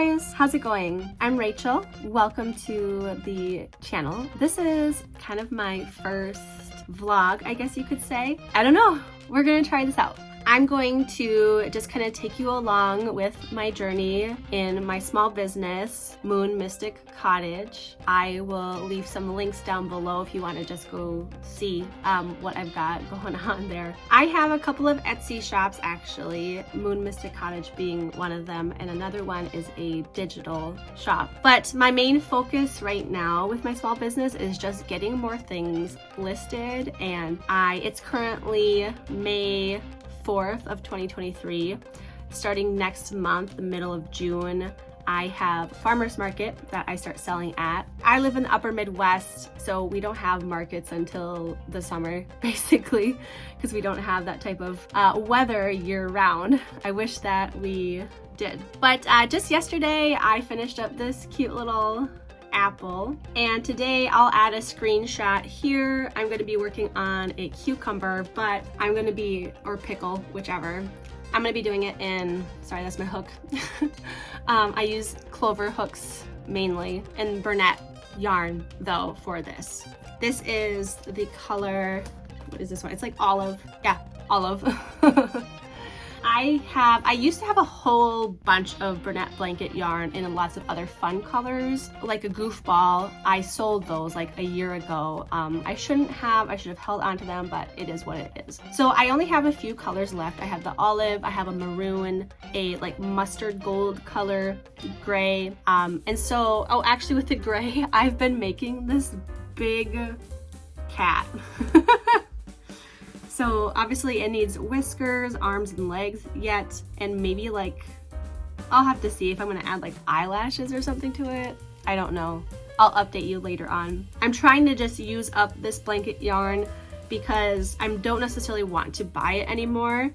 guys, how's it going? I'm Rachel. Welcome to the channel. This is kind of my first vlog, I guess you could say. I don't know, we're gonna try this out. I'm going to just kind of take you along with my journey in my small business, Moon Mystic Cottage. I will leave some links down below if you want to just go see what I've got going on there. I have a couple of Etsy shops actually, Moon Mystic Cottage being one of them, and another one is a digital shop. But my main focus right now with my small business is just getting more things listed, and it's currently May 4th of 2023. Starting next month, the middle of June, I have farmers market that I start selling at. I live in the upper Midwest, so we don't have markets until the summer, basically, because we don't have that type of weather year round. I wish that we did. But just yesterday, I finished up this cute little apple, and today I'll add a screenshot here. I'm going to be working on a cucumber, but I'm going to be, or pickle, whichever. I'm going to be doing it in, sorry, that's my hook. I use clover hooks mainly, and Burnett yarn though for this. This is the color, what is this one? It's like olive. Yeah, olive. I used to have a whole bunch of Burnett blanket yarn in lots of other fun colors, like a goofball. I sold those like a year ago. I should have held on to them, but it is what it is. So I only have a few colors left. I have the olive, I have a maroon, a like mustard gold color, gray. And so, oh, actually with the gray, I've been making this big cat. So obviously it needs whiskers, arms and legs yet, and maybe like, I'll have to see if I'm gonna add like eyelashes or something to it. I don't know. I'll update you later on. I'm trying to just use up this blanket yarn because I don't necessarily want to buy it anymore.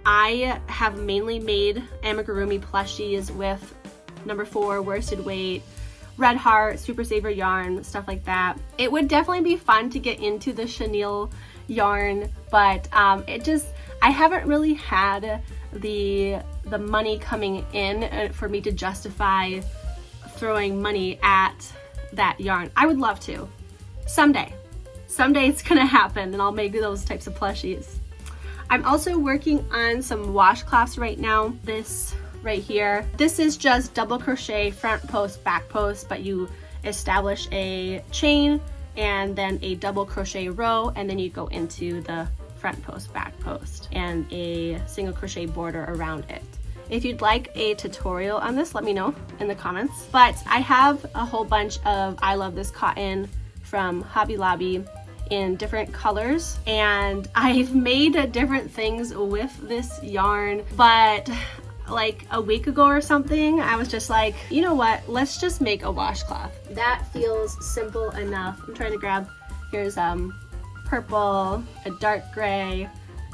I have mainly made amigurumi plushies with number 4 worsted weight, Red Heart, Super Saver yarn, stuff like that. It would definitely be fun to get into the chenille yarn, but I haven't really had the money coming in for me to justify throwing money at that yarn. I would love to. Someday it's gonna happen and I'll make those types of plushies. I'm also working on some washcloths right now. This right here, this is just double crochet front post, back post, but you establish a chain and then a double crochet row, and then you go into the front post, back post, and a single crochet border around it. If you'd like a tutorial on this, let me know in the comments. But I have a whole bunch of I Love This Cotton from Hobby Lobby in different colors, and I've made different things with this yarn, but like a week ago or something, I was just like, you know what, let's just make a washcloth. That feels simple enough. I'm trying to grab, here's purple, a dark gray,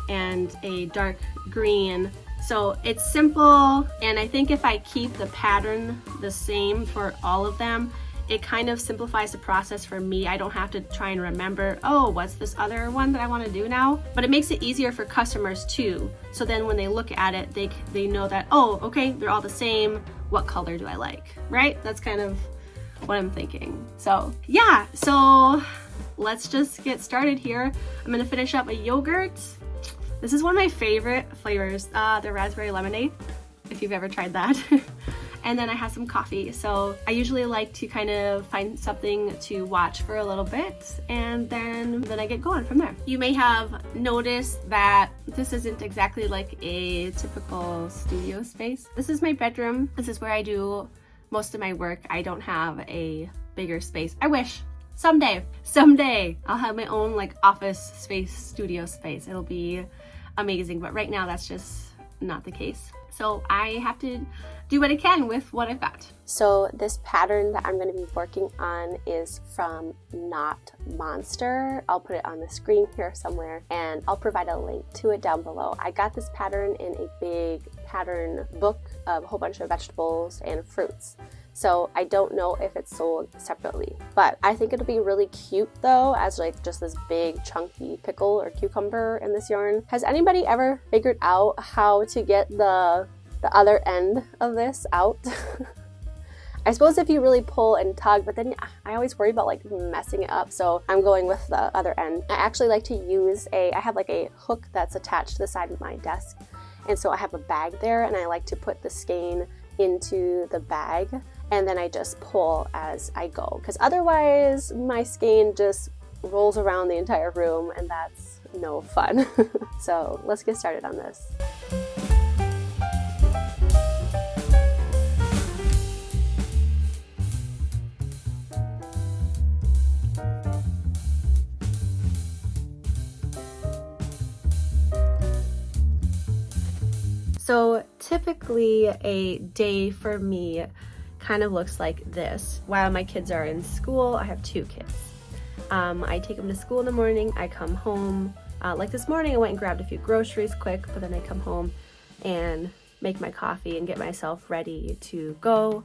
and a dark green. So it's simple, and I think if I keep the pattern the same for all of them, it kind of simplifies the process for me. I don't have to try and remember, oh, what's this other one that I want to do now? But it makes it easier for customers too. So then when they look at it, they know that, oh, okay, they're all the same. What color do I like, right? That's kind of what I'm thinking. So yeah, so let's just get started here. I'm gonna finish up a yogurt. This is one of my favorite flavors, the raspberry lemonade, if you've ever tried that. And then I have some coffee. So I usually like to kind of find something to watch for a little bit, and then I get going from there. You may have noticed that this isn't exactly like a typical studio space. This is my bedroom. This is where I do most of my work. I don't have a bigger space. I wish. Someday I'll have my own like office space, studio space. It'll be amazing, but right now that's just not the case. So I have to do what I can with what I've got. So this pattern that I'm going to be working on is from Knot Monster. I'll put it on the screen here somewhere, and I'll provide a link to it down below. I got this pattern in a big pattern book of a whole bunch of vegetables and fruits. So I don't know if it's sold separately, but I think it'll be really cute though, as like just this big chunky pickle or cucumber in this yarn. Has anybody ever figured out how to get the other end of this out? I suppose if you really pull and tug, but then I always worry about like messing it up, so I'm going with the other end. I actually like to use I have like a hook that's attached to the side of my desk, and so I have a bag there, and I like to put the skein into the bag, and then I just pull as I go, because otherwise my skein just rolls around the entire room, and that's no fun. So let's get started on this. So typically a day for me kind of looks like this. While my kids are in school, I have 2 kids. I take them to school in the morning, I come home. Like this morning I went and grabbed a few groceries quick, but then I come home and make my coffee and get myself ready to go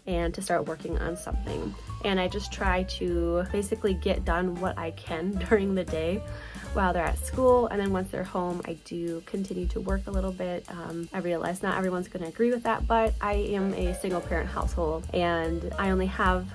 and to start working on something. And I just try to basically get done what I can during the day while they're at school, and then once they're home I do continue to work a little bit. I realize not everyone's going to agree with that, but I am a single parent household and I only have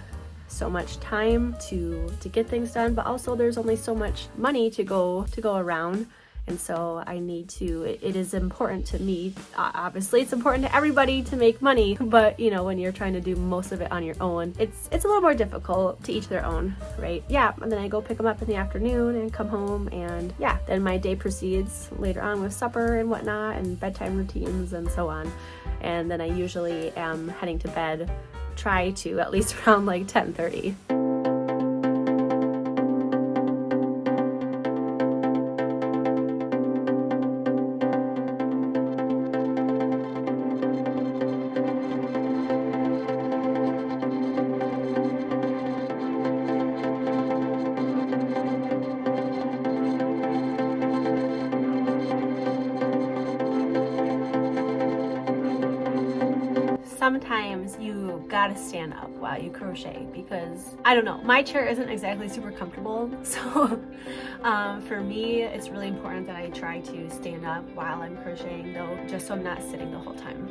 so much time to get things done, but also there's only so much money to go around, and so I need to, it is important to me, obviously it's important to everybody to make money, but you know, when you're trying to do most of it on your own, it's a little more difficult. To each their own, right? Yeah, and then I go pick them up in the afternoon and come home, and yeah, then my day proceeds later on with supper and whatnot and bedtime routines and so on, and then I usually am heading to bed, try to at least around like 10:30. Sometimes you gotta stand up while you crochet because, I don't know, my chair isn't exactly super comfortable, so for me it's really important that I try to stand up while I'm crocheting though, just so I'm not sitting the whole time.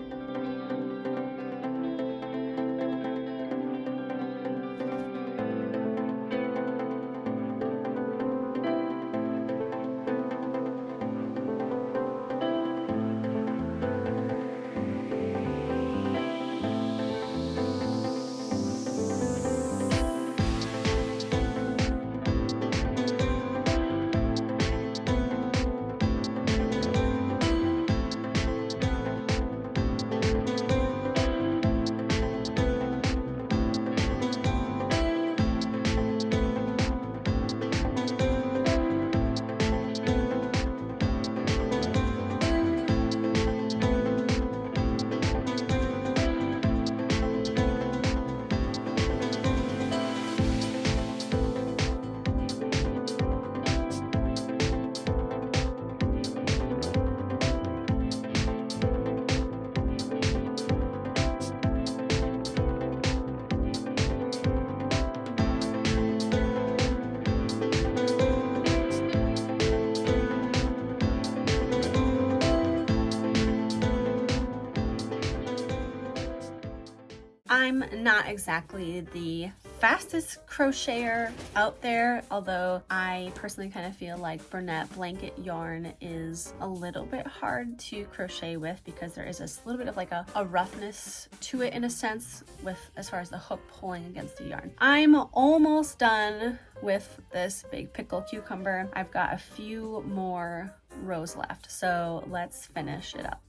I'm not exactly the fastest crocheter out there, although I personally kind of feel like Bernette blanket yarn is a little bit hard to crochet with because there is this little bit of like a roughness to it in a sense with as far as the hook pulling against the yarn. I'm almost done with this big pickle cucumber. I've got a few more rows left, so let's finish it up.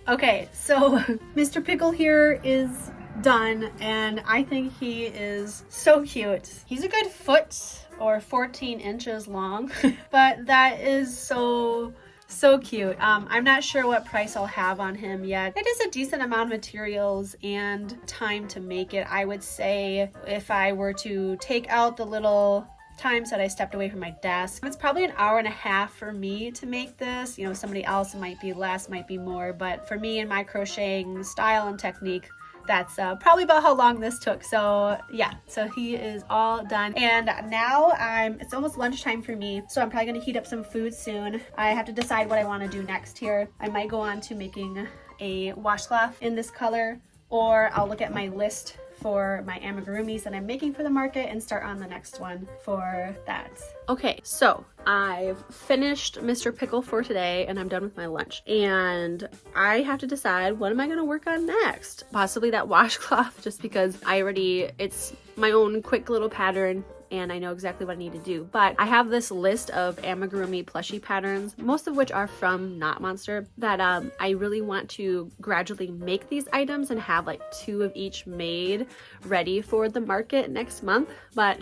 Okay, so Mr. Pickle here is done, and I think he is so cute. He's a good foot or 14 inches long, but that is so So cute. I'm not sure what price I'll have on him yet. It is a decent amount of materials and time to make it. I would say if I were to take out the little times that I stepped away from my desk, it's probably an hour and a half for me to make this. You know, somebody else, it might be less, might be more, but for me and my crocheting style and technique, that's probably about how long this took. So yeah, so he is all done. And now it's almost lunchtime for me. So I'm probably gonna heat up some food soon. I have to decide what I wanna do next here. I might go on to making a washcloth in this color, or I'll look at my list for my amigurumis that I'm making for the market and start on the next one for that. Okay, so I've finished Mr. Pickle for today and I'm done with my lunch. And I have to decide, what am I gonna work on next? Possibly that washcloth, just because it's my own quick little pattern and I know exactly what I need to do. But I have this list of amigurumi plushie patterns, most of which are from Knot Monster, that I really want to gradually make these items and have like 2 of each made ready for the market next month. But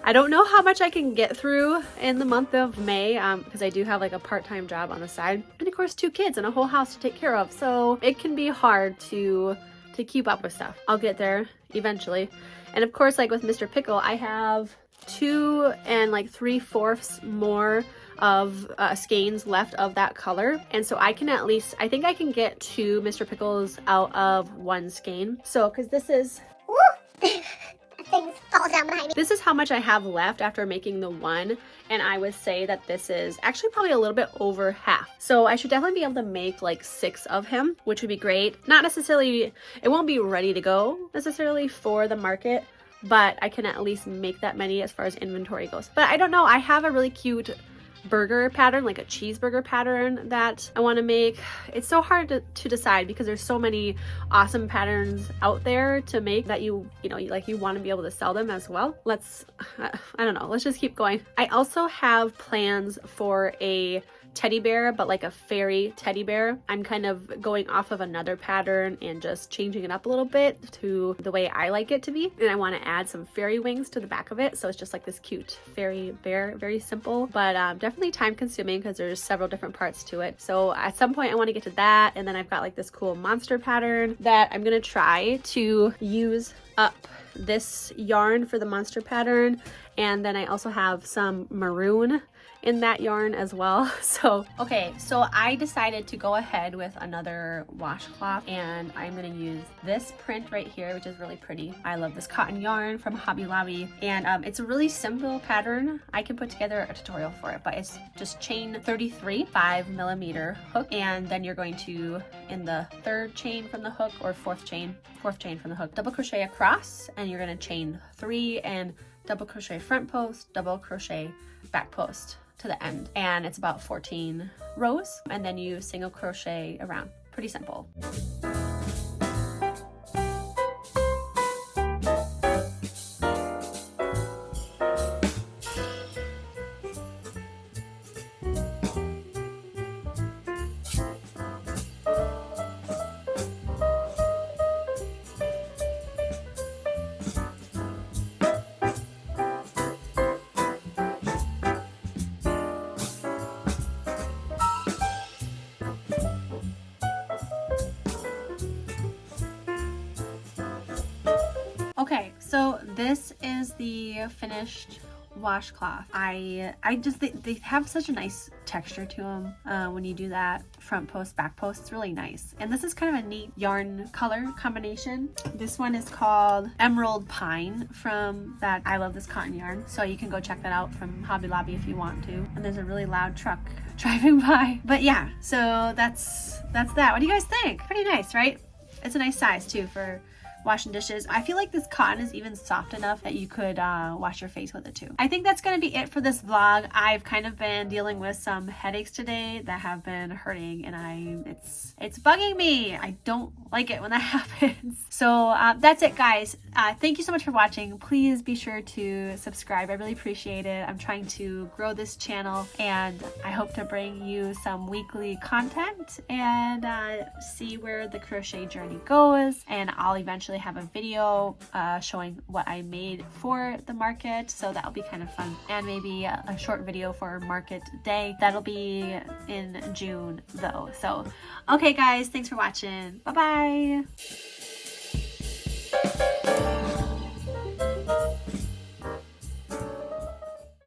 I don't know how much I can get through in the month of May, because I do have like a part-time job on the side, and of course 2 kids and a whole house to take care of, so it can be hard to keep up with stuff. I'll get there eventually. And of course, like with Mr. Pickle, I have 2 3/4 more of skeins left of that color, and so I can I think I can get 2 Mr. Pickles out of 1 skein. So because this is things fall down behind me. This is how much I have left after making the 1, and I would say that this is actually probably a little bit over half. So I should definitely be able to make like 6 of him, which would be great. Not necessarily, it won't be ready to go necessarily for the market, but I can at least make that many as far as inventory goes. But I don't know, I have a really cute burger pattern, like a cheeseburger pattern that I want to make. It's so hard to decide because there's so many awesome patterns out there to make that you want to be able to sell them as well. I don't know, let's just keep going. I also have plans for a teddy bear, but like a fairy teddy bear. I'm kind of going off of another pattern and just changing it up a little bit to the way I like it to be. And I want to add some fairy wings to the back of it. So it's just like this cute fairy bear, very simple, but definitely time consuming because there's several different parts to it. So at some point I want to get to that. And then I've got like this cool monster pattern that I'm going to try to use up this yarn for the monster pattern. And then I also have some maroon in that yarn as well. So I decided to go ahead with another washcloth, and I'm going to use this print right here, which is really pretty. I love this cotton yarn from Hobby Lobby, and it's a really simple pattern. I can put together a tutorial for it, but it's just chain 33 5mm hook, and then you're going to, in the 3rd chain from the hook, or 4th chain from the hook, double crochet across, and you're going to chain 3 and double crochet front post, double crochet back post to the end, and it's about 14 rows, and then you single crochet around. Pretty simple. Okay, so this is the finished washcloth. They have such a nice texture to them when you do that front post, back post. It's really nice. And this is kind of a neat yarn color combination. This one is called Emerald Pine from that I Love This Cotton yarn. So you can go check that out from Hobby Lobby if you want to. And there's a really loud truck driving by. But yeah, so that's that. What do you guys think? Pretty nice, right? It's a nice size too for washing dishes. I feel like this cotton is even soft enough that you could wash your face with it too. I think that's going to be it for this vlog. I've kind of been dealing with some headaches today that have been hurting, and it's bugging me. I don't like it when that happens. So that's it, guys. Thank you so much for watching. Please be sure to subscribe. I really appreciate it. I'm trying to grow this channel, and I hope to bring you some weekly content and see where the crochet journey goes. And I'll eventually really have a video showing what I made for the market, so that'll be kind of fun. And maybe a short video for market day. That'll be in June though. So, okay guys, thanks for watching. Bye-bye.